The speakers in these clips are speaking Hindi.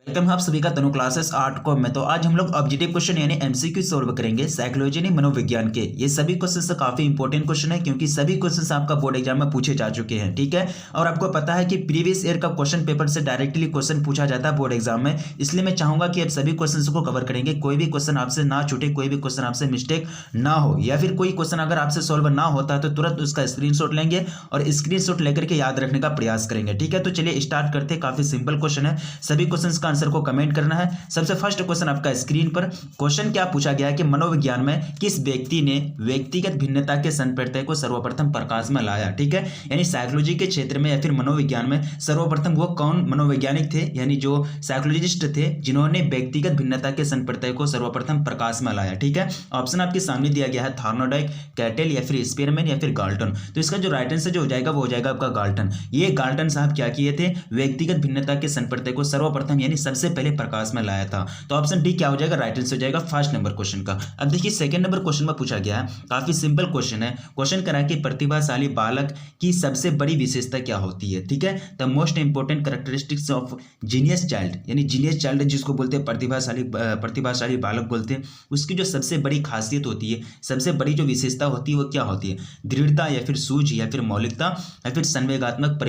एकदम आप सभी का तनु क्लासेस 8 को में। तो आज हम लोग ऑब्जेक्टिव क्वेश्चन यानी एमसीक्यू सॉल्व करेंगे साइकोलॉजी यानी मनोविज्ञान के। ये सभी क्वेश्चंस काफी इंपॉर्टेंट क्वेश्चन है क्योंकि सभी क्वेश्चंस आपका बोर्ड एग्जाम में पूछे जा चुके हैं, ठीक है। और आपको पता है कि प्रीवियस ईयर का क्वेश्चन पेपर से डायरेक्टली क्वेश्चन पूछा जाता है बोर्ड एग्जाम में, इसलिए मैं चाहूंगा कि आप सभी क्वेश्चन को कवर करेंगे, कोई भी क्वेश्चन आपसे ना छूटे, कोई भी क्वेश्चन आपसे मिस्टेक ना हो, या फिर कोई क्वेश्चन अगर आपसे सॉल्व ना होता है तो तुरंत उसका स्क्रीनशॉट लेंगे और स्क्रीनशॉट लेकर के याद रखने का प्रयास करेंगे, ठीक है। तो चलिए स्टार्ट करते हैं। काफी सिंपल क्वेश्चन है, सभी क्वेश्चन का आंसर को कमेंट करना है। सबसे फर्स्ट क्वेश्चन आपका स्क्रीन पर। क्वेश्चन क्या पूछा गया है कि मनोविज्ञान में किस व्यक्ति ने व्यक्तिगत भिन्नता के संप्रत्यय को सर्वप्रथम प्रकाश में लाया, ठीक है। यानी साइकोलॉजी के क्षेत्र में या फिर मनोविज्ञान में सर्वप्रथम वो कौन मनोवैज्ञानिक थे, यानी जो साइकोलॉजिस्ट थे जिन्होंने व्यक्तिगत भिन्नता के संप्रत्यय को सर्वप्रथम प्रकाश में लाया, ठीक है। ऑप्शन आपके सामने दिया गया है, थॉर्नडाइक, कैटेल या फिर स्पीयरमैन या फिर गाल्टन। तो इसका जो राइट आंसर जो हो जाएगा वो हो जाएगा आपका गाल्टन। ये गाल्टन साहब क्या किए थे, व्यक्तिगत भिन्नता के संप्रत्यय को सर्वप्रथम यानी सबसे पहले प्रकाश में लाया था। तो ऑप्शन डी क्या हो जाएगा, राइट आंसर हो जाएगा फर्स्ट नंबर क्वेश्चन का। अब देखिए सेकंड नंबर क्वेश्चन में पूछा गया है, काफी सिंपल क्वेश्चन है। क्वेश्चन करा कि प्रतिभाशाली बालक की सबसे बड़ी विशेषता क्या होती है, ठीक है। The most important characteristics of genius child, यानी जीनियस चाइल्ड जिसको बोलते हैं प्रतिभाशाली बालक बोलते हैं, उसकी जो सबसे बड़ी खासियत होती है, सबसे बड़ी जो विशेषता होती है वो क्या होती है, दृढ़ता या फिर सूझ या फिर मौलिकता या फिर संवेगात्मक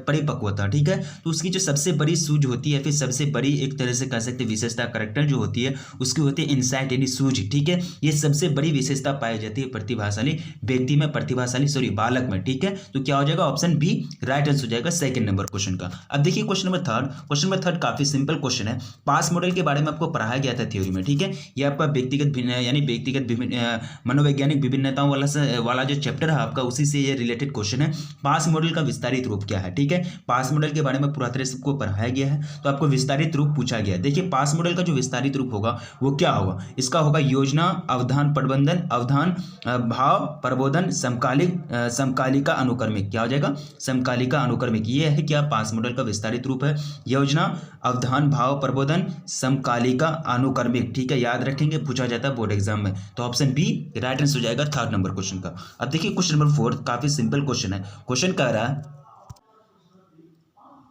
परिपक्वता, ठीक है। तो उसकी जो सबसे बड़ी सूझ होती है, फिर सबसे बड़ी एक तरह से कह सकते हैं विशेषता करेक्टर जो होती है उसकी होती है इंसाइट यानी सूझ, ठीक है। ये सबसे बड़ी विशेषता पाई जाती है प्रतिभाशाली व्यक्ति में, बालक में, ठीक है। तो क्या हो जाएगा, ऑप्शन बी राइट आंसर हो जाएगा सेकंड नंबर क्वेश्चन का। अब देखिए क्वेश्चन नंबर थर्ड काफी सिंपल क्वेश्चन है। पास मॉडल के बारे में आपको पढ़ाया गया था थ्योरी में, ठीक है। ये आपका व्यक्तिगत मनोवैज्ञानिक विभिन्नताओं वाला जो चैप्टर है आपका, उसी से ये रिलेटेड क्वेश्चन है। पास मॉडल का विस्तारित रूप क्या है, ठीक है। पास मॉडल के बारे में पूरा तरह से आपको पढ़ाया गया है, तो आपको विस्तारित रूप पूछा गया है। देखिए पास मॉडल का जो विस्तारित रूप होगा वो क्या होगा, इसका होगा योजना, अवधान प्रबंधन, अवधान भाव प्रबोधन, समकालिका अनुक्रमिक। क्या हो जाएगा, समकालिका अनुक्रमिक। ये है क्या, पास मॉडल का विस्तारित रूप है, योजना, अवधान भाव प्रबोधन, समकालिका अनुक्रमिक, ठीक है। याद रखेंगे, पूछा जाता है बोर्ड एग्जाम में। तो ऑप्शन बी राइट आंसर हो जाएगा थर्ड नंबर क्वेश्चन का। अब देखिए क्वेश्चन नंबर फोर्थ, काफी सिंपल क्वेश्चन है। क्वेश्चन कह रहा है,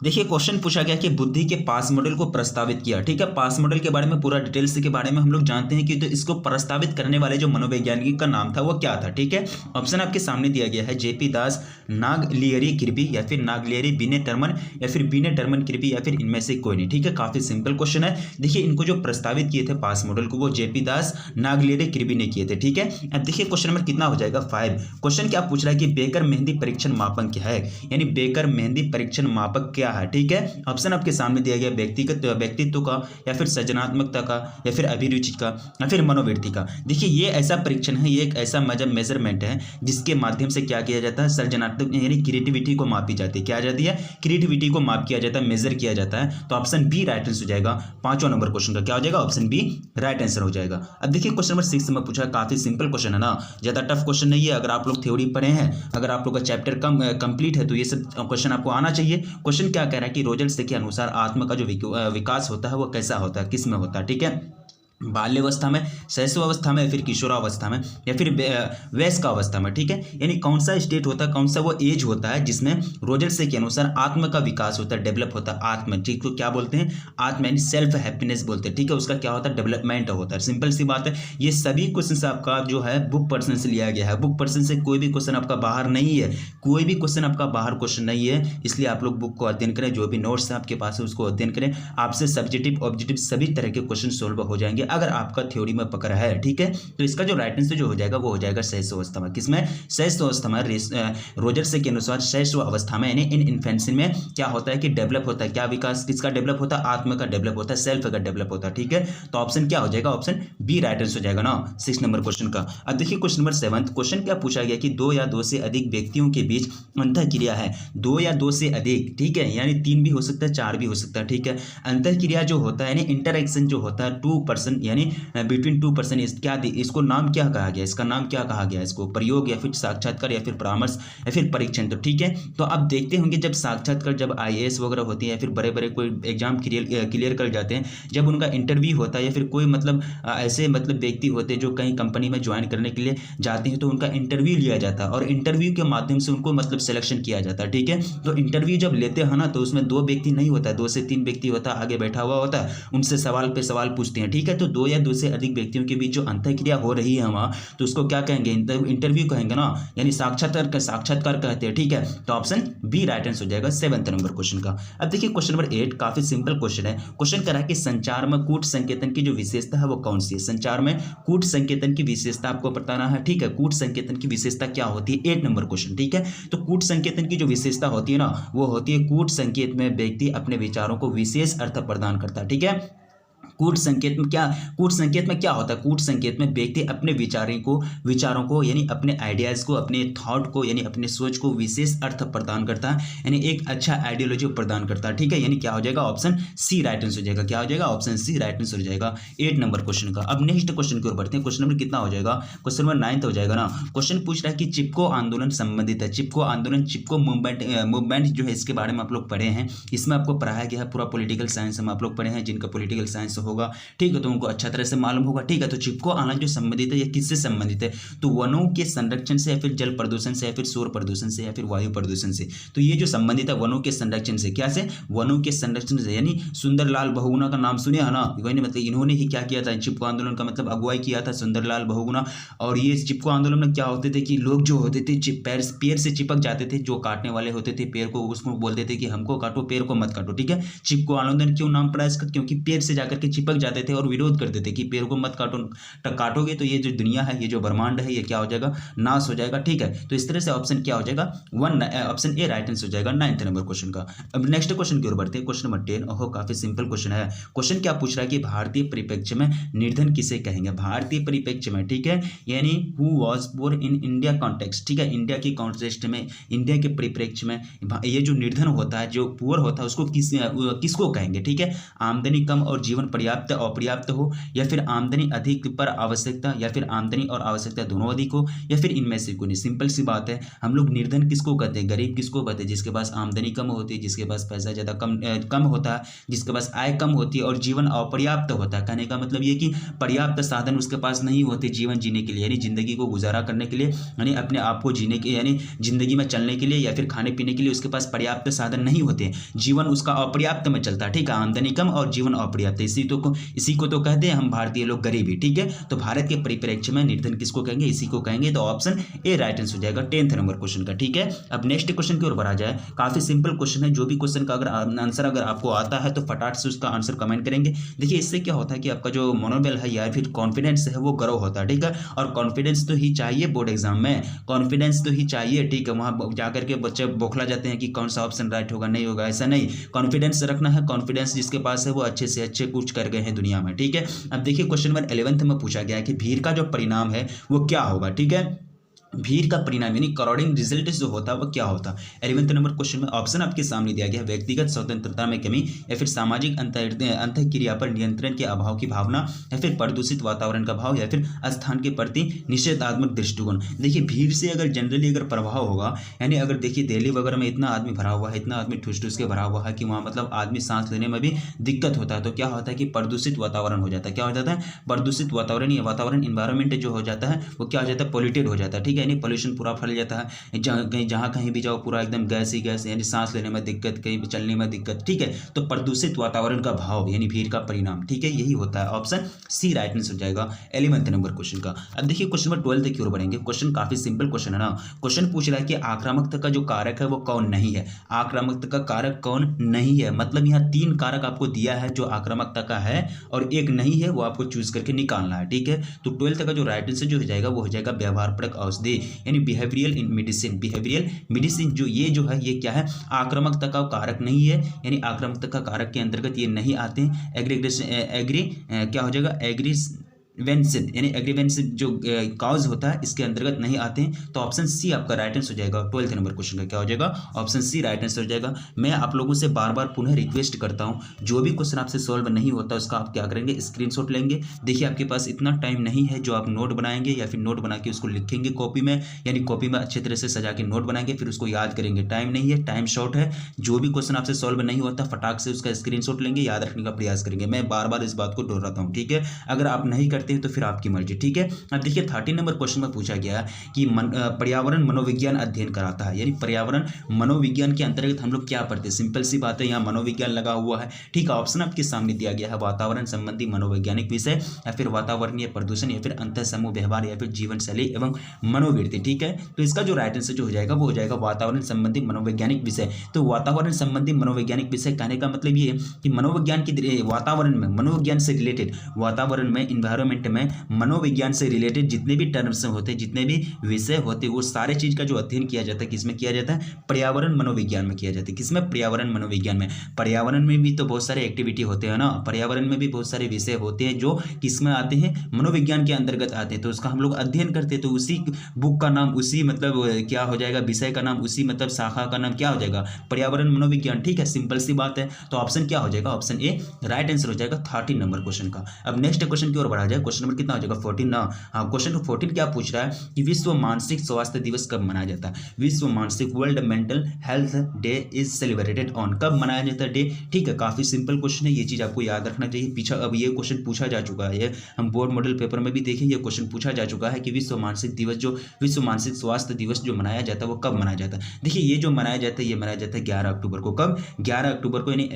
देखिए क्वेश्चन पूछा गया कि बुद्धि के पास मॉडल को प्रस्तावित किया, ठीक है। पास मॉडल के बारे में पूरा डिटेल्स के बारे में हम लोग जानते हैं कि तो इसको प्रस्तावित करने वाले जो मनोवैज्ञानिक का नाम था वो क्या था, ठीक है। ऑप्शन आपके सामने दिया गया है, जेपी दास, नागलियरी किर्बी या फिर नागलियरी बिने टर्मन या फिर बिने टर्मन किर्बी या फिर इनमें से कोई नहीं, ठीक है। काफी सिंपल क्वेश्चन है। देखिए इनको जो प्रस्तावित किए थे पास मॉडल को वो जेपी दास, नागलियरी किर्बी ने किए थे, ठीक है। अब देखिए क्वेश्चन नंबर कितना हो जाएगा 5। क्वेश्चन क्या पूछ रहा है कि बेकर मेहंदी परीक्षण मापक क्या है, यानी बेकर मेहंदी परीक्षण मापक क्या है, ठीक है। ऑप्शन आपके सामने दिया गया, व्यक्तित्व का या फिर सृजनात्मकता का या फिर अभिरुचि का या फिर मनोवृत्ति का। देखिए ये ऐसा परीक्षण है, ये एक ऐसा मेजरमेंट है जिसके माध्यम से क्या किया जाता है, सृजनात्मक यानी क्रिएटिविटी को मापी जाती है। क्या जाती है, क्रिएटिविटी को माप किया जाता है, मेजर किया जाता है। तो ऑप्शन बी राइट आंसर हो जाएगा पांचवां नंबर क्वेश्चन का। क्या हो जाएगा, ऑप्शन बी राइट आंसर हो जाएगा। अब देखिए क्वेश्चन नंबर 6 में पूछा, काफी सिंपल क्वेश्चन है ना, ज्यादा टफ क्वेश्चन नहीं है। अगर आप लोग थ्योरी पढ़े हैं, अगर आप लोग का चैप्टर कंप्लीट है तो ये सब क्वेश्चन आपको आना चाहिए। क्वेश्चन क्या कह रहा है कि रोजर्स के अनुसार आत्मा का जो विकास होता है वो कैसा होता है, किस में होता है, ठीक है। बाल्यावस्था में, शैशवावस्था में या फिर किशोरावस्था में या फिर वयस्क अवस्था में, ठीक है। यानी कौन सा स्टेट होता है, कौन सा वो एज होता है जिसमें रोजर्स के अनुसार आत्मा का विकास होता है, डेवलप होता है आत्मा, ठीक। तो क्या बोलते हैं, आत्मा यानी सेल्फ हैप्पीनेस बोलते हैं, ठीक है। उसका क्या होता है, डेवलपमेंट होता है। सिंपल सी बात है। ये सभी क्वेश्चन आपका जो है बुक पर्सन से लिया गया है, बुक पर्सन से कोई भी क्वेश्चन आपका बाहर नहीं है, कोई भी क्वेश्चन आपका बाहर क्वेश्चन नहीं है। इसलिए आप लोग बुक को अध्ययन करें, जो भी नोट्स है आपके पास है उसको अध्ययन करें। आपसे सब्जेक्टिव ऑब्जेक्टिव सभी तरह के क्वेश्चन सोल्व हो जाएंगे अगर आपका थ्योरी में पकड़ है, ठीक है। तो इसका जो राइट आंसर जो हो जाएगा वो हो जाएगा शैशवावस्था में। किसमें, शैशवावस्था में। रोजर्स के अनुसार शैशवावस्था में यानी इन इन्फेंसी में क्या होता है कि डेवलप होता है, क्या विकास किसका डेवलप होता है, आत्मा का डेवलप होता है, सेल्फ का डेवलप होता है, ठीक है। तो ऑप्शन क्या हो जाएगा, ऑप्शन बी राइट आंसर हो जाएगा ना 6 नंबर क्वेश्चन का। अब देखिए क्वेश्चन नंबर 7, क्वेश्चन क्या पूछा गया कि 2 या 2 से अधिक व्यक्तियों के बीच अंतःक्रिया है, 2 या 2 से अधिक, ठीक है। यानी 3 भी हो सकता है, 4 भी हो सकता है, ठीक है। अंतःक्रिया जो होता है यानी इंटरेक्शन जो होता है 2 पर्सन पर्सन यानी बिटवीन टू पर्सन क्या इसको नाम क्या कहा गया, इसका नाम क्या कहा गया, इसको प्रयोग या फिर साक्षात्कार या फिर परामर्श या फिर परीक्षण। तो ठीक है, तो आप देखते होंगे जब साक्षात्कार, जब IAS वगैरह होती है या फिर बड़े बड़े कोई एग्जाम क्लियर कर जाते हैं, जब उनका इंटरव्यू होता है या फिर कोई मतलब ऐसे मतलब व्यक्ति होते हैं जो कहीं कंपनी में ज्वाइन करने के लिए जाते हैं, तो उनका इंटरव्यू लिया जाता है और इंटरव्यू के माध्यम से उनको मतलब सिलेक्शन किया जाता है। ठीक है, तो इंटरव्यू जब लेते हैं ना, तो उसमें 2 व्यक्ति नहीं होता है, 2 से 3 व्यक्ति होता है, आगे बैठा हुआ होता है, उनसे सवाल पे सवाल पूछते हैं। ठीक है, तो 2 या 2 से अधिक व्यक्तियों के बीच जो अंतःक्रिया हो रही है वहाँ, तो उसको क्या कहेंगे, इंटरव्यू कहेंगे ना, यानी साक्षात्कार कहते हैं। ठीक है, तो ऑप्शन बी राइट आंसर हो जाएगा 7th नंबर क्वेश्चन का। अब देखिए क्वेश्चन नंबर 8 काफी सिंपल क्वेश्चन है। क्वेश्चन कह रहा है कि संचार में कूट संकेतन की जो विशेषता है वो कौन सी है। संचार में कूट संकेतन की विशेषता आपको बताना है। ठीक है, कूट संकेतन की विशेषता क्या होती है, 8 नंबर क्वेश्चन। ठीक है, तो कूट संकेतन की जो विशेषता होती है ना, वो होती है कूट संकेत में व्यक्ति अपने विचारों को विशेष अर्थ प्रदान करता है। ठीक है, कूट संकेत में क्या होता है, कूट संकेत में व्यक्ति अपने विचारों को यानी अपने आइडियाज को, अपने थॉट को यानी अपने सोच को विशेष अर्थ प्रदान करता है, यानी एक अच्छा आइडियोलॉजी प्रदान करता है। ठीक है, यानी क्या हो जाएगा, ऑप्शन सी राइट आंसर हो जाएगा। क्या हो जाएगा, ऑप्शन सी राइट आंसर हो जाएगा 8 नंबर क्वेश्चन का। अब नेक्स्ट क्वेश्चन की ओर बढ़ते हैं। क्वेश्चन नंबर कितना हो जाएगा, क्वेश्चन नंबर 9 हो जाएगा ना। क्वेश्चन पूछ रहा है कि चिपको आंदोलन संबंधित है, चिपको आंदोलन, चिपको मूवमेंट जो है, इसके बारे में आप लोग पढ़े हैं, इसमें आपको पढ़ाया गया है पूरा पॉलिटिकल साइंस में आप लोग पढ़े हैं, जिनका पॉलिटिकल साइंस होगा, ठीक है, तो उनको अच्छा तरह से मालूम होगा। ठीक है, तो चिपको आंदोलन जो संबंधित है ये किससे संबंधित है, तो वनों के संरक्षण से या फिर जल प्रदूषण से या फिर शोर प्रदूषण से या फिर वायु प्रदूषण से। तो ये जो संबंधित है वनों के संरक्षण से, क्या से, वनों के संरक्षण से, यानी सुंदरलाल बहुगुणा का नाम सुने है ना, वही मतलब इन्होंने ही क्या किया था, चिपको आंदोलन का मतलब अगुवाई किया था सुंदरलाल बहुगुणा। और ये चिपको आंदोलन में क्या होते थे कि लोग जो होते थे पेड़ से चिपक जाते थे, जो काटने वाले होते थे पेड़ को, उसको बोलते थे कि हमको काटो, पेड़ को मत काटो। ठीक है, चिपको आंदोलन क्यों नाम पड़ा इसका, क्योंकि पेड़ से जाकर के चिपक जाते थे और विरोध करते थे कि पेड़ को मत काटोगे तो ये जो दुनिया है, ये जो ब्रह्मांड है, ये क्या हो जाएगा, नाश हो जाएगा। ठीक है, तो इस तरह से ऑप्शन क्या हो जाएगा, ऑप्शन ए राइट आंसर हो जाएगा 9th नंबर क्वेश्चन का। अब नेक्स्ट क्वेश्चन की ओर बढ़ते हैं। क्वेश्चन नंबर 10, ओहो काफी सिंपल क्वेश्चन है। क्वेश्चन क्या पूछ रहा है कि भारतीय परिप्रेक्ष्य में निर्धन किसे कहेंगे, भारतीय परिप्रेक्ष्य में। ठीक है, यानी who was born in India context. ठीक है, इंडिया की कॉन्टेक्स्ट में, इंडिया के परिप्रेक्ष्य में ये जो निर्धन होता है, जो पुअर होता है, उसको किसको कहेंगे। ठीक है, आमदनी कम और जीवन पर्याप्त अपर्याप्त हो, या फिर आमदनी अधिक पर आवश्यकता, या फिर आमदनी और आवश्यकता दोनों अधिक हो, या फिर इनमें से कोई नहीं। सिंपल सी बात है, हम लोग निर्धन किसको कहते हैं, गरीब किसको कहते हैं, जिसके पास आमदनी कम होती है, जिसके पास पैसा ज़्यादा कम होता है, जिसके पास आय कम होती है और जीवन अपर्याप्त होता है। कहने का मतलब ये कि पर्याप्त साधन उसके पास नहीं होते जीवन जीने के लिए, यानी जिंदगी को गुजारा करने के लिए, यानी अपने आप को जीने के, यानी जिंदगी में चलने के लिए या फिर खाने पीने के लिए उसके पास पर्याप्त साधन नहीं होते, जीवन उसका अपर्याप्त में चलता है। ठीक है, आमदनी कम और जीवन अपर्याप्त, इसी को तो कहते हैं हम भारतीय लोग गरीबी। ठीक है, तो भारत के परिप्रेक्ष्य में निर्धन किसको कहेंगे, इसी को कहेंगे। तो ऑप्शन ए राइट आंसर हो जाएगा 10th नंबर क्वेश्चन का। ठीक है, अब नेक्स्ट क्वेश्चन की ओर बढ़ा जाए। काफी सिंपल क्वेश्चन है, जो भी क्वेश्चन का अगर आंसर अगर आपको आता है तो फटाफट से उसका आंसर कमेंट करेंगे। देखिए इससे क्या होता है कि आपका जो मनोबल है या फिर कॉन्फिडेंस है वो ग्रो होता है। ठीक है, और कॉन्फिडेंस तो ही चाहिए बोर्ड एग्जाम में, कॉन्फिडेंस तो ही चाहिए। ठीक है, वहां जाकर के बच्चे बौखला जाते हैं कि कौन सा ऑप्शन राइट होगा, नहीं होगा, ऐसा नहीं, कॉन्फिडेंस रखना है। कॉन्फिडेंस जिसके पास है वो अच्छे से अच्छे कुछ कर गए हैं दुनिया में। ठीक है, अब देखिए क्वेश्चन नंबर 11th में पूछा गया है कि भीड़ का जो परिणाम है वो क्या होगा। ठीक है, भीड़ का परिणाम यानी करोडिंग रिजल्ट जो होता है वो क्या होता है। 11th नंबर क्वेश्चन में ऑप्शन आपके सामने दिया गया है, व्यक्तिगत स्वतंत्रता में कमी, या फिर सामाजिक अंतःक्रिया पर नियंत्रण के अभाव की भावना, या फिर प्रदूषित वातावरण का भाव, या फिर स्थान के प्रति निषेधात्मक दृष्टिकोण। देखिए भीड़ से अगर जनरली अगर प्रभाव होगा, यानी अगर देखिए दिल्ली वगैरह में इतना आदमी भरा हुआ है, इतना आदमी ठूस ठूस के भरा हुआ है कि वहाँ मतलब आदमी सांस लेने में भी दिक्कत होता है, तो क्या होता है कि प्रदूषित वातावरण हो जाता है। क्या हो जाता है, प्रदूषित वातावरण, या वातावरण इन्वायरमेंट जो हो जाता है वो क्या हो जाता है, पोल्यूटेड हो जाता है। ठीक है, यानी पोल्यूशन पूरा फैल जाता है, जहाँ कहीं भी जाओ पूरा एकदम गैस ही गैस, यानी सांस लेने में दिक्कत, कहीं चलने में दिक्कत। ठीक है, तो प्रदूषित वातावरण का भाव यानी भीड़ का परिणाम। ठीक है, यही होता है, ऑप्शन सी राइट आंसर हो जाएगा 11th नंबर क्वेश्चन का। अब देखिए क्वेश्चन नंबर 12 की ओर बढ़ेंगे। क्वेश्चन काफी सिंपल क्वेश्चन है ना। क्वेश्चन पूछ रहा है कि आक्रामकता का जो कारक है वो कौन नहीं है, आक्रामकता का कारक कौन नहीं है। मतलब यहाँ 3 कारक आपको दिया है जो आक्रामकता का है और एक नहीं है, वो आपको चूज करके निकालना है। ठीक है, तो 12th का जो राइट आंसर जो हो जाएगा वो हो जाएगा व्यवहारपरक औषधि, यानी बिहेवियरल इन मेडिसिन। बिहेवियरल मेडिसिन जो ये जो है ये क्या है, आक्रामकता का कारक नहीं है, यानी आक्रामकता का कारक के अंतर्गत ये नहीं आते हैं। क्या हो जाएगा, एग्रीवेंशन यानी एग्रीवेंशन जो काउज होता है इसके अंतर्गत नहीं आते हैं, तो ऑप्शन सी आपका राइट आंसर हो जाएगा। 12th नंबर क्वेश्चन का क्या हो जाएगा, ऑप्शन सी राइट आंसर हो जाएगा। मैं आप लोगों से बार बार पुनः रिक्वेस्ट करता हूं, जो भी क्वेश्चन आपसे सॉल्व नहीं होता उसका आप क्या करेंगे, स्क्रीनशॉट लेंगे। देखिए आपके पास इतना टाइम नहीं है जो आप नोट बनाएंगे या फिर नोट बना के उसको लिखेंगे कॉपी में, यानी कॉपी में अच्छे तरह से सजा के नोट बनाएंगे फिर उसको याद करेंगे। टाइम नहीं है, टाइम शॉर्ट है। जो भी क्वेश्चन आपसे सॉल्व नहीं होता फटाक से उसका स्क्रीनशॉट लेंगे, याद रखने का प्रयास करेंगे। मैं बार बार इस बात को दोहराता हूं, ठीक है। अगर आप नहीं करते हैं तो फिर आपकी मर्जी, ठीक है। अब देखिए 13 नंबर क्वेश्चन में पूछा गया कि पर्यावरण मनोविज्ञान अध्ययन कराता है, यानी पर्यावरण मनोविज्ञान के अंतर्गत हम लोग क्या पढ़ते हैं। सिंपल सी बात है, यहाँ मनोविज्ञान लगा हुआ है, ठीक है। ऑप्शन आपके सामने दिया गया है, वातावरण संबंधी मनोवैज्ञानिक विषय या फिर वातावरणीय प्रदूषण या फिर अंतर समूह व्यवहार या फिर जीवन शैली एवं मनोवृत्ति, ठीक है। तो इसका जो राइट आंसर जो हो जाएगा वो हो जाएगा वातावरण संबंधी मनोवैज्ञानिक विषय। तो वातावरण संबंधी मनोवैज्ञानिक विषय कहने का मतलब ये है कि मनोविज्ञान की वातावरण में मनोविज्ञान से रिलेटेड, वातावरण में इन्वायरमेंट में मनोविज्ञान से रिलेटेड जितने भी टर्म्स होते हैं, जितने भी विषय होते हैं, वो सारे चीज का जो अध्ययन किया जाता है किसमें किया जाता है, पर्यावरण मनोविज्ञान में किया जाता है। किसमें, पर्यावरण मनोविज्ञान में। पर्यावरण में भी तो बहुत सारे एक्टिविटी होते हैं ना, पर्यावरण में भी बहुत सारे विषय होते हैं जो किसमें आते हैं, मनोविज्ञान के अंतर्गत आते हैं। तो उसका हम लोग अध्ययन करते हैं, तो उसी बुक का नाम, उसी मतलब क्या हो जाएगा, विषय का नाम, उसी मतलब शाखा का नाम क्या हो जाएगा, पर्यावरण मनोविज्ञान, ठीक है। सिंपल सी बात है। तो ऑप्शन क्या हो जाएगा, ऑप्शन ए राइट आंसर हो जाएगा 13 नंबर क्वेश्चन का। अब नेक्स्ट क्वेश्चन की ओर बढ़ा जाए, क्वेश्चन नंबर कितना हो जाएगा, 14 ना। हाँ, क्वेश्चन 14 क्या पूछ रहा है कि विश्व मानसिक स्वास्थ्य दिवस कब मनाया जाता है। विश्व मानसिक, world mental health day is celebrated on, कब मनाया जाता है डे, ठीक है। काफी सिंपल क्वेश्चन है, ये चीज आपको याद रखना चाहिए। पीछा अब ये क्वेश्चन पूछा जा चुका है, हम बोर्ड मॉडल पेपर में भी देखें, ये क्वेश्चन पूछा जा चुका है कि विश्व मानसिक दिवस जो विश्व मानसिक स्वास्थ्य दिवस जो मनाया जाता है वो कब मनाया जाता है। देखिए ये जो मनाया जाता है ये मनाया जाता है 11 अक्टूबर को। कब, 11 अक्टूबर को, यानी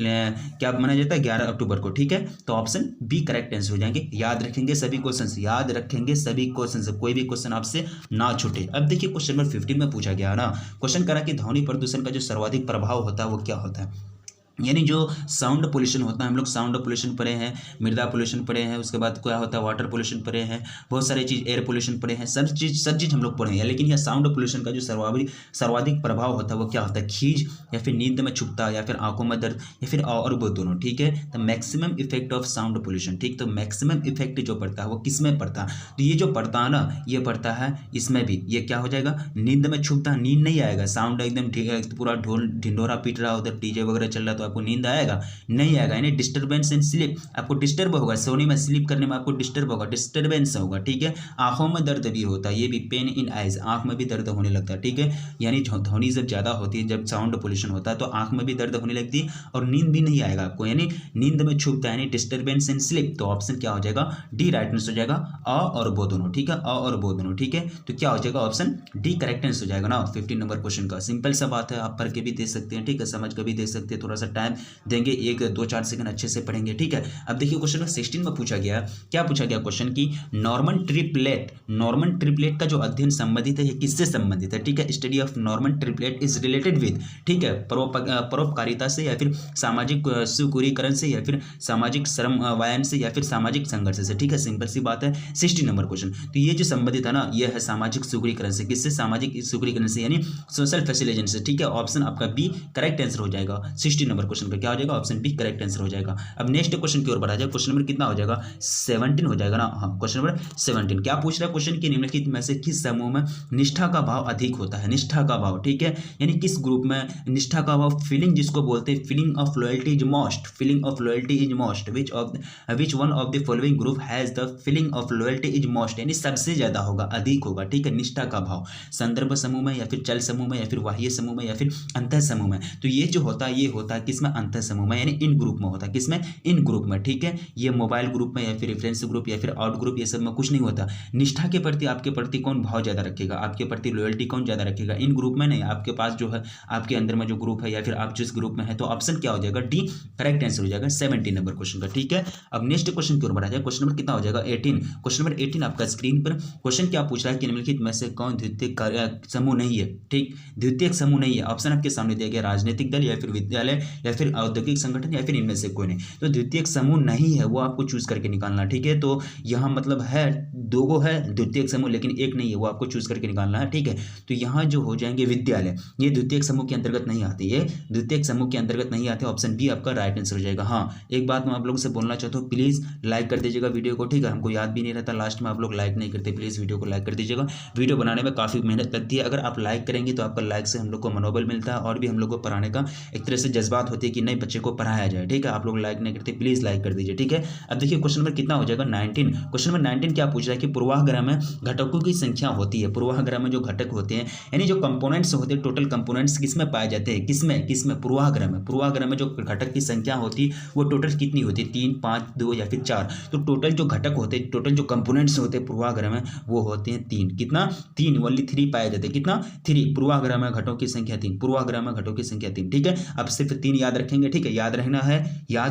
क्या मनाया जाता है, 11 अक्टूबर को, ठीक है। तो ऑप्शन बी करेक्ट आंसर हो जाएंगे। याद रखेंगे सभी क्वेश्चन, याद रखेंगे सभी क्वेश्चन, कोई भी क्वेश्चन आपसे ना छूटे। अब देखिए क्वेश्चन नंबर 15 में पूछा गया ना, क्वेश्चन करा कि ध्वनि प्रदूषण का जो सर्वाधिक प्रभाव होता है वो क्या होता है, यानी जो साउंड पोल्यूशन होता है, हम लोग साउंड पोल्यूशन पढ़े हैं, मृदा पोल्यूशन पढ़े हैं, उसके बाद क्या होता है वाटर पोल्यूशन पढ़े हैं, बहुत सारी चीज़, एयर पोल्यूशन पढ़े हैं, सब चीज़ हम लोग पढ़े हैं। लेकिन यह साउंड पोल्यूशन का जो सर्वाधिक प्रभाव होता है वो क्या होता है, खींच या फिर नींद में छुपता या फिर आंखों में दर्द या फिर और वो दोनों, ठीक है। तो maximum effect of sound pollution, ठीक। तो मैक्सिमम इफेक्ट जो पड़ता है वो किस में पड़ता है, तो ये जो पड़ता है ना, ये पड़ता है इसमें भी। ये क्या हो जाएगा, नींद में छुपता, नींद नहीं आएगा, साउंड एकदम पूरा ढोल ढिंडोरा पीट रहा, उधर डीजे वगैरह चल रहा, तो आपको नींद आएगा, नहीं आएगा। यानी डिस्टर्बेंस एंड स्लीप, आपको डिस्टर्ब होगा, सोने में स्लीप करने में आपको डिस्टर्ब होगा, डिस्टर्बेंस होगा, ठीक है। आंखों में दर्द भी होता है, ये भी पेन इन आइज, आंख में भी दर्द होने लगता है, ठीक है। यानी ध्वनि जब ज्यादा होती है, जब साउंड पोल्यूशन होता है तो आंख में भी दर्द होने लगती है और नींद भी नहीं आएगा आपको, यानी नींद में छुपता है, यानी डिस्टर्बेंस एंड स्लीप। तो ऑप्शन क्या हो जाएगा, डी राइट आंसर हो जाएगा, अ और वो दोनों, ठीक है, अ और वो दोनों, ठीक है। तो क्या हो जाएगा, ऑप्शन डी करेक्ट आंसर हो जाएगा ना 15 नंबर क्वेश्चन का। सिंपल सा बात है, आप पढ़ के भी दे सकते हैं, ठीक है, समझ के भी दे सकते हैं, थोड़ा सा टाइम देंगे, 1-2-4 सेकंड अच्छे से पढ़ेंगे, ठीक है। अब देखिए क्वेश्चन नंबर 16 में पूछा गया, क्या पूछा गया क्वेश्चन की नॉर्मन ट्रिपलेट का जो अध्ययन संबंधित है, ये किससे संबंधित है, ठीक है। Study of Norman triplet is related with, ठीक है, परोपकारिता से या फिर सामाजिक सुकुरीकरण से या फिर सामाजिक श्रम वायन से या फिर सामाजिक संघर्ष से, ठीक है। सिंपल सी बात है। 16 नंबर क्वेश्चन, तो ये जो संबंधित है ना, ये है सामाजिक सुकुरीकरण से, किससे, सामाजिक सुकुरीकरण से, यानी सोशल फैसिलिटेशन से, ठीक है। ऑप्शन आपका बी करेक्ट आंसर हो जाएगा। 16 नंबर क्वेश्चन का क्या हो जाएगा, ऑप्शन बी करेक्ट आंसर हो जाएगा। अब नेक्स्ट क्वेश्चन की ओर बढ़ा जाए, क्वेश्चन नंबर कितना हो जाएगा, 17 हो जाएगा ना। हाँ, क्वेश्चन नंबर 17 क्या पूछ रहा है, क्वेश्चन की निम्नलिखित में से किस समूह में निष्ठा का भाव अधिक होता है, निष्ठा का भाव, ठीक है। यानी किस ग्रुप में निष्ठा का भाव, फीलिंग जिसको बोलते हैं, feeling of loyalty is most, feeling of loyalty is most, which one of the following group has the feeling of loyalty is most, यानी सबसे ज्यादा होगा, अधिक होगा, ठीक है। निष्ठा का भाव संदर्भ समूह में या फिर चल समूह में या फिर बाह्य समूह में या फिर अंतः समूह में। तो ये जो होता है ये होता है किसमें, अंतः समूह में, यानी इन ग्रुप में होता है, किसमें, इन ग्रुप में, ठीक है। ये मोबाइल ग्रुप में या फिर रेफरेंस ग्रुप या फिर आउट ग्रुप, ये सब में कुछ नहीं होता। निष्ठा के प्रति आपके प्रति कौन भाव ज्यादा रखेगा, आपके प्रति लॉयल्टी कौन ज्यादा रखेगा, इन ग्रुप में नहीं, आपके पास जो है आपके अंदर में जो ग्रुप है या फिर आप जिस ग्रुप में है। तो ऑप्शन क्या हो जाएगा, डी करेक्ट आंसर हो जाएगा 17 नंबर क्वेश्चन का, ठीक है। अब नेक्स्ट क्वेश्चन की ओर बढ़ा जाए, क्वेश्चन नंबर कितना हो जाएगा, 18। क्वेश्चन नंबर 18 आपका स्क्रीन पर क्वेश्चन क्या पूछ रहा है कि निम्नलिखित में से कौन द्वितीयक समूह नहीं है, ठीक, द्वितीयक समूह नहीं है। ऑप्शन आपके सामने दिया गया, राजनीतिक दल या फिर विद्यालय या फिर औद्योगिक संगठन, या फिर इनमें से कोई नहीं। तो द्वितीयक समूह नहीं है वो आपको चूज करके निकालना, ठीक है। तो यहाँ मतलब है दो गो है द्वितीयक समूह, लेकिन एक नहीं है, वो आपको चूज करके निकालना है, ठीक है। तो यहाँ जो हो जाएंगे विद्यालय, ये द्वितीयक समूह के अंतर्गत नहीं आती है, द्वितीयक समूह के अंतर्गत नहीं आते। ऑप्शन बी आपका राइट आंसर हो जाएगा। हाँ, एक बात मैं आप लोगों से बोलना चाहता हूँ, प्लीज लाइक कर दीजिएगा वीडियो को, ठीक है। हमको याद भी नहीं रहता, लास्ट में आप लोग लाइक नहीं करते, प्लीज वीडियो को लाइक कर दीजिएगा। वीडियो बनाने में काफी मेहनत लगती है, अगर आप लाइक करेंगे तो आपका लाइक से हम लोग को मनोबल मिलता है और भी हम लोग को पढ़ाने का एक तरह से जज्बात होती है कि नए बच्चे को पढ़ाया जाए, ठीक है। आप लोग लाइक नहीं करते, प्लीज लाइक कर दीजिए, ठीक है। अब देखिए क्वेश्चन नंबर कितना हो जाएगा 19। क्वेश्चन नंबर 19 क्या पूछ रहा है कि पूर्वाग्रह में घटकों की संख्या होती है। पूर्वाग्रह में जो घटक होते हैं यानी जो कंपोनेंट्स होते हैं, टोटल कंपोनेंट्स किसमें पाए जाते हैं, किसमें पूर्वाग्रह में। पूर्वाग्रह में जो घटक की संख्या होती है वो टोटल कितनी होती है, 3, 5, 2 या फिर 4। तो टोटल जो घटक होते हैं, टोटल जो कंपोनेंट्स होते हैं पूर्वाग्रह में वो होते हैं 3। कितना, 3, ओनली 3 पाए जाते हैं। कितना, 3। पूर्वाग्रह में घटकों की संख्या 3, पूर्वाग्रह में घटकों की संख्या 3, ठीक है। अब सिर्फ 3 याद रखेंगे, ठीक है, याद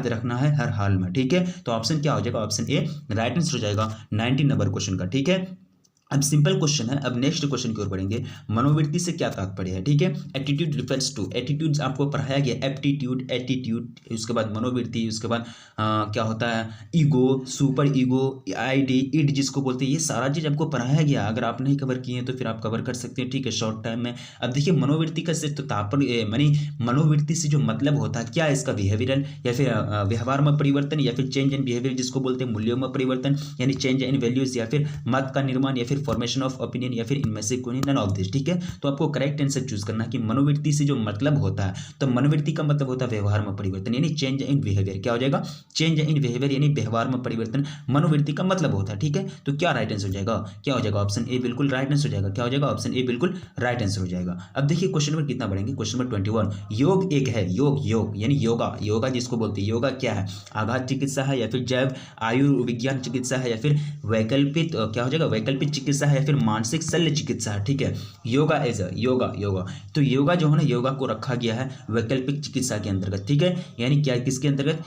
रखना है हर हाल में, ठीक है। तो ऑप्शन क्या हो जाएगा, ऑप्शन ए राइट आंसर हो जाएगा 19 नंबर क्वेश्चन का, ठीक है। अब सिंपल क्वेश्चन है, अब नेक्स्ट क्वेश्चन की ओर बढ़ेंगे। मनोवृत्ति से क्या तात्पर्य है, ठीक है। एटीट्यूड रिफर्स टू, एटीट्यूड्स आपको पढ़ाया गया, एप्टीट्यूड, एटीट्यूड, उसके बाद मनोवृत्ति, उसके बाद क्या होता है, ego, super ego, ID, id जिसको बोलते हैं, ये सारा चीज आपको पढ़ाया गया। अगर आप नहीं कवर किए तो फिर आप कवर कर सकते हैं, ठीक है, शॉर्ट टाइम में। अब देखिए मनोवृत्ति का सिर्फ तो तात्पर्य मानी मनोवृत्ति से जो मतलब होता है, क्या इसका बिहेवियरल या फिर व्यवहार में परिवर्तन, या फिर चेंज इन बिहेवियर जिसको बोलते हैं, मूल्यों में परिवर्तन यानी चेंज इन वैल्यूज, या फिर मत का निर्माण, या फिर फॉर्मेशन ऑफ ओपिनियन, या फिर इनमें से कोई नन ऑफ दिस, ठीक है। तो आपको करेक्ट आंसर चूज करना कि मनोवृत्ति से जो मतलब होता है, तो मनोवृत्ति का मतलब होता है व्यवहार में परिवर्तन यानी चेंज इन बिहेवियर। क्या हो जाएगा, चेंज इन बिहेवियर यानी व्यवहार में परिवर्तन मनोवृत्ति का मतलब होता है, ठीक है। तो क्या राइट आंसर हो जाएगा, क्या हो जाएगा, ऑप्शन ए बिल्कुल राइट आंसर हो जाएगा। क्या हो जाएगा, ऑप्शन ए बिल्कुल राइट आंसर हो जाएगा। अब देखिए क्वेश्चन नंबर कितना बढ़ेंगे, क्वेश्चन नंबर 21। योग एक है, योग यानी योगा जिसको बोलते हैं, योगा क्या है, आघात चिकित्सा है, या फिर जैव आयुर्विज्ञान चिकित्सा है, या फिर वैकल्पिक क्या हो जाएगा, वैकल्पिक चिकित्सा है, या फिर मानसिक शल्य चिकित्सा है, ठीक है। योगा एज योगा तो योगा जो है ना, योगा को रखा गया है वैकल्पिक चिकित्सा के अंतर्गत, ठीक है। यानी क्या, किसके अंतर्गत,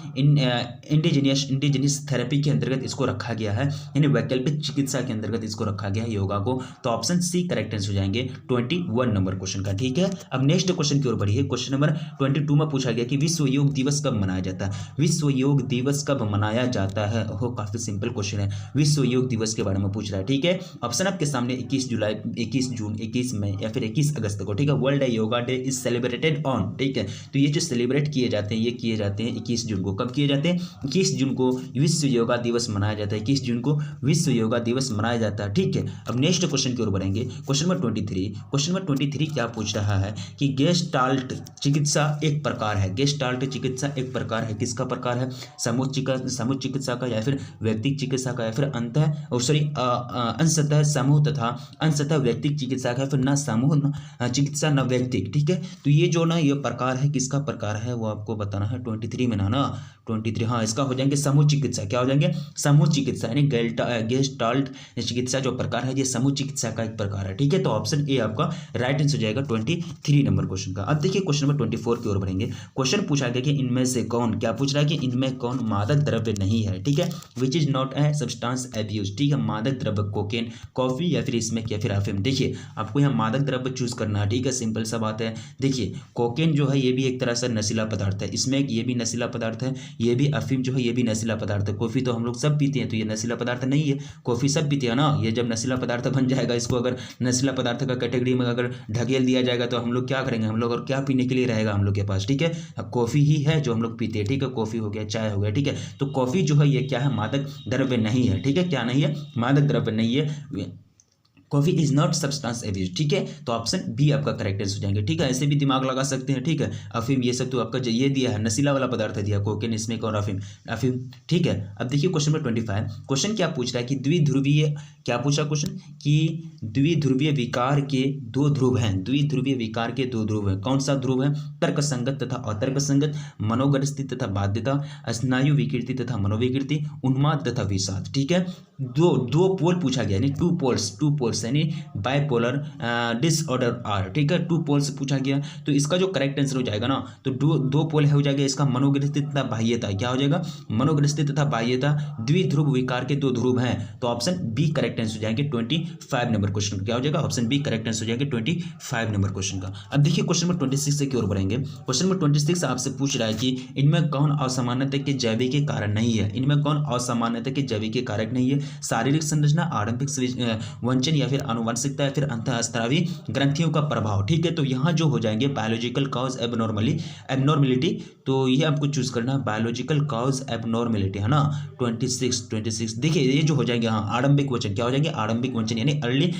इंडिजिनियस थेरेपी के अंतर्गत इसको रखा गया है, यानी वैकल्पिक चिकित्सा के अंतर्गत इसको रखा गया है योगा को। तो ऑप्शन सी करेक्ट आंसर हो जाएंगे 21 नंबर क्वेश्चन का, ठीक है। अब नेक्स्ट क्वेश्चन की ओर बढ़िए। क्वेश्चन नंबर 22 में पूछा गया कि विश्व योग दिवस कब मनाया जाता है, विश्व योग दिवस कब मनाया जाता है। ओह, काफी सिंपल क्वेश्चन है, विश्व योग दिवस के बारे में पूछ रहा है, ठीक है। ऑप्शन आपके सामने 21 जुलाई, 21 जून, 21 मई, या फिर 21 अगस्त को, ठीक है। World yoga day is celebrated on, ठीक है। तो ये जो सेलिब्रेट किए जाते हैं, ये किए जाते हैं 21 जून को। कब किए जाते हैं, 21 जून को विश्व योगा दिवस मनाया जाता है, 21 जून को विश्व योगा दिवस मनाया जाता है, ठीक है। अब नेक्स्ट क्वेश्चन की ओर बढ़ेंगे। Question number 23। क्वेश्चन नंबर 23 क्या पूछ रहा है कि गेस्टाल्ट चिकित्सा एक प्रकार है, गेस्टाल्ट चिकित्सा एक प्रकार है, किसका प्रकार है, समूह चिकित्सा का, या फिर व्यक्तिगत चिकित्सा का, या फिर अंशतः समूह तथा अंशतः व्यक्तिगत चिकित्सा का, फिर न समूह चिकित्सा न व्यक्तिगत, ठीक है। तो ये जो ना ये प्रकार है, किसका प्रकार है वो आपको बताना है 23 में ना 23। हाँ, इसका हो जाएंगे समूह चिकित्सा। क्या हो जाएंगे, समूह चिकित्सा यानी गेस्टाल्ट चिकित्सा जो प्रकार है ये समूह चिकित्सा का एक प्रकार है, ठीक है। तो ऑप्शन ए आपका राइट आंसर हो जाएगा 23 नंबर क्वेश्चन का। अब देखिए क्वेश्चन नंबर 24 की ओर बढ़ेंगे। क्वेश्चन पूछा गया कि इनमें से कौन, क्या पूछ रहा है कि इनमें कौन मादक द्रव्य नहीं है, ठीक है। Which is not a substance abuse, ठीक है। मादक द्रव्य कोकेन, कॉफी, या फिर स्मोक, या फिर अफीम। देखिए आपको यहाँ मादक द्रव्य चूज करना है, ठीक है, सिंपल सा बात है। देखिए कोकेन जो है ये भी एक तरह से नशीला पदार्थ है, स्मोक ये भी नशीला पदार्थ है, ये भी अफीम जो है ये भी नशीला पदार्थ है। कॉफी तो हम लोग सब पीते हैं, तो ये नशीला पदार्थ नहीं है, कॉफी सब पीते हैं ना। ये जब नशीला पदार्थ बन जाएगा, इसको अगर नशीला पदार्थ का कैटेगरी में अगर ढकेल दिया जाएगा तो हम लोग क्या करेंगे, हम लोग और क्या पीने के लिए रहेगा हम लोग के पास, ठीक है। कॉफी ही है जो हम लोग पीते हैं, ठीक है, कॉफी हो गया, चाय हो गया, ठीक है। तो कॉफी जो है ये क्या है, मादक द्रव्य नहीं है, ठीक है, क्या नहीं है, मादक द्रव्य नहीं है। Coffee is not substance abuse, ठीक है। तो ऑप्शन बी आपका करेक्ट आंसर हो जाएंगे, ठीक है। ऐसे भी दिमाग लगा सकते हैं, ठीक है। अफीम ये सब तो आपका जो ये दिया है नशीला वाला पदार्थ दिया, कोकेन, स्मोक और अफीम, ठीक है। अब देखिए क्वेश्चन नंबर 25। क्वेश्चन क्या पूछ रहा है कि द्विध्रुवीय, क्या पूछा क्वेश्चन कि द्विध्रुवीय विकार के 2 ध्रुव हैं, द्विध्रुवीय विकार के 2 ध्रुव हैं। कौन सा ध्रुव है, तर्क संगत तथा अतर्क संगत, मनोग्रस्ति तथा बाध्यता, स्नायु विकृति तथा मनोविकृति, उन्माद तथा विषाद, ठीक है। दो पोल पूछा गया, यानी 2 पोल्स पोल्स यानी बाइपोलर डिसऑर्डर आर, ठीक है, 2 पोल्स पूछा गया। तो इसका जो करेक्ट आंसर हो जाएगा ना, तो दो पोल हो जाएगा इसका मनोग्रस्थित तथा बाह्यता, क्या हो जाएगा, मनोग्रस्थित तथा बाह्यता द्विध्रुव विकार के 2 ध्रुव हैं, तो ऑप्शन बी करेक्ट आंसर हो जाएंगे 25 नंबर क्वेश्चन, क्या हो जाएगा, ऑप्शन बी करेक्ट आंसर हो जाएगा 25 नंबर क्वेश्चन का। अब देखिए क्वेश्चन नंबर 26 से की ओर बढ़ेंगे। क्वेश्चन नंबर 26 आपसे पूछ रहा है कि इनमें कौन असामान्यता के जैविक कारण नहीं है, इनमें कौन असामान्यता के जैविक कारक नहीं है, शारीरिक संरचना, आरंभिक वंचन या फिर आनुवंशिकता या फिर अंतःस्रावी ग्रंथियों का प्रभाव, ठीक है। तो यहाँ जो हो जाएंगे बायोलॉजिकल कॉज एबनॉर्मलिटी, तो ये आपको चूज करना है बायोलॉजिकल कॉज एबनॉर्मलिटी, है ना। 26 देखिए ये जो हो जाएंगे, हाँ आरंभिक वचन, क्या हो जाएंगे, आरंभिक वचन यानी अर्ली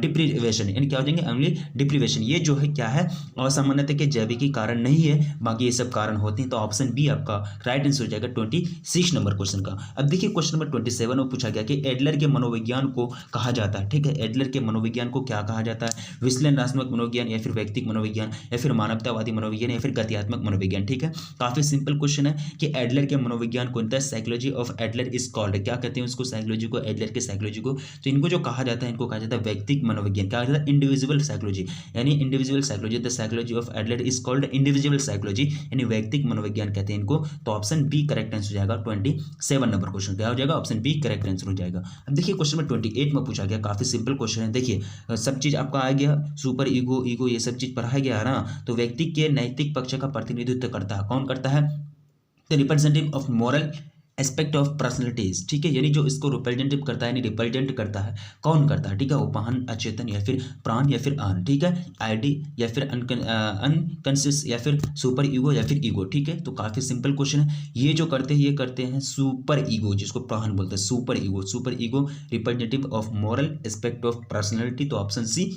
डिप्रीवेशन, यानी क्या हो जाएंगे, अर्ली डिप्रीवेशन, ये जो है क्या है, असामान्यता के जैविकी कारण नहीं है, बाकी ये सब कारण होते हैं। तो ऑप्शन बी आपका राइट आंसर हो जाएगा 26 नंबर क्वेश्चन का। अब देखिए क्वेश्चन नंबर 27 में पूछा गया कि एडलर के मनोविज्ञान को कहा जाता है, ठीक है, एडलर के मनोविज्ञान को क्या कहा जाता है, विश्लेषणात्मक मनोविज्ञान या फिर व्यक्तिक मनोविज्ञान या फिर मानवतावादी मनोविज्ञान या फिर गत्यात्मक मनोविज्ञान, ठीक है। काफी सिंपल क्वेश्चन है कि एडलर के मनोविज्ञान को psychology of Adler is called, क्या कहते हैं उसको, साइकोलॉजी को, एडलर के साइकोलॉजी को। तो इनको जो कहा जाता है, इनको कहा जाता है व्यक्तिक मनोविज्ञान, क्या कहा जाता है, इंडिविजुअल साइकोलॉजी, यानी individual psychology, the psychology of Adler is called individual psychology, यानी व्यक्तिक मनोविज्ञान कहते हैं इनको। तो ऑप्शन बी करेक्ट आंसर हो जाएगा 27 नंबर क्वेश्चन, क्या हो जाएगा, ऑप्शन बी करेक्ट आंसर हो जाएगा। अब देखिए क्वेश्चन नंबर 28 में पूछा गया, काफी सिंपल क्वेश्चन है। देखिए सब चीज आपका आ गया, सुपर ईगो ये सब चीज पढ़ाया गया है ना। तो व्यक्ति के नैतिक पक्ष का प्रतिनिधित्व करता है, कौन करता है, the representative of moral aspect of personalities, ठीक है, यानी जो इसको रिप्रेजेंटेटिव करता है, यानी रिप्रेजेंट करता है, कौन करता है, ठीक है, उपहान, अचेतन या फिर प्राण या फिर अन, ठीक है, आईडी या फिर अनकॉन्शियस या फिर सुपर ईगो या फिर ईगो, ठीक है। तो काफी सिंपल क्वेश्चन है। ये जो करते हैं, ये करते हैं सुपर ईगो, जिसको प्राण बोलते हैं, super ego representative of moral aspect of personality. तो ऑप्शन सी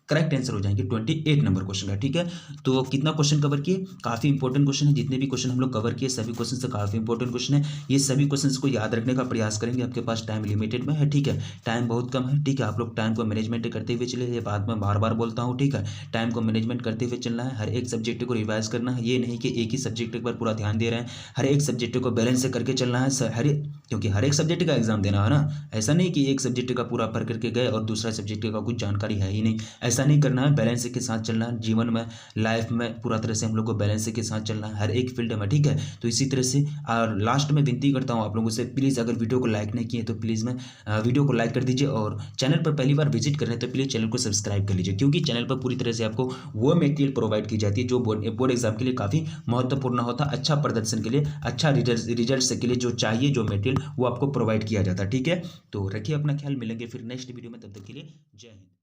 करेक्ट आंसर हो जाएंगे 28 नंबर क्वेश्चन का, ठीक है। तो कितना क्वेश्चन कवर किए, काफी इंपॉर्टेंट क्वेश्चन है, जितने भी क्वेश्चन हम लोग कवर किए सभी क्वेश्चन से काफी इंपॉर्टेंट क्वेश्चन है। ये सभी क्वेश्चन को याद रखने का प्रयास करेंगे, आपके पास टाइम लिमिटेड में है, ठीक है, टाइम बहुत कम है, ठीक है। आप लोग टाइम को मैनेजमेंट करते हुए चले, ये बात मैं बार बार बोलता हूँ, ठीक है, टाइम को मैनेजमेंट करते हुए चलना है, हर एक सब्जेक्ट को रिवाइज करना है, ये नहीं कि एक ही सब्जेक्ट पर पूरा ध्यान दे रहे हैं, हर एक सब्जेक्ट को बैलेंस से करके चलना है, क्योंकि हर एक सब्जेक्ट का एग्जाम देना है ना। ऐसा नहीं कि एक सब्जेक्ट का पूरा पढ़ करके गए और दूसरा सब्जेक्ट का कुछ जानकारी है ही नहीं, ऐसा नहीं करना है, बैलेंस के साथ चलना है। जीवन में, लाइफ में पूरा तरह से हम लोग को बैलेंस के साथ चलना है, हर एक फील्ड में, ठीक है। तो इसी तरह से और लास्ट में विनती करता हूँ आप लोगों से, प्लीज़ अगर वीडियो को लाइक नहीं किए तो प्लीज़ में वीडियो को लाइक कर दीजिए, और चैनल पर पहली बार विजिट कर रहे हैं तो प्लीज़ चैनल को सब्सक्राइब कर लीजिए, क्योंकि चैनल पर पूरी तरह से आपको वो मटेरियल प्रोवाइड की जाती है जो बोर्ड एग्जाम के लिए काफ़ी महत्वपूर्ण होता है, अच्छा प्रदर्शन के लिए, अच्छा रिजल्ट के लिए जो चाहिए, जो मटेरियल वो आपको प्रोवाइड किया जाता है, ठीक है। तो रखिए अपना ख्याल, मिलेंगे फिर नेक्स्ट वीडियो में, तब तक के लिए जय हिंद।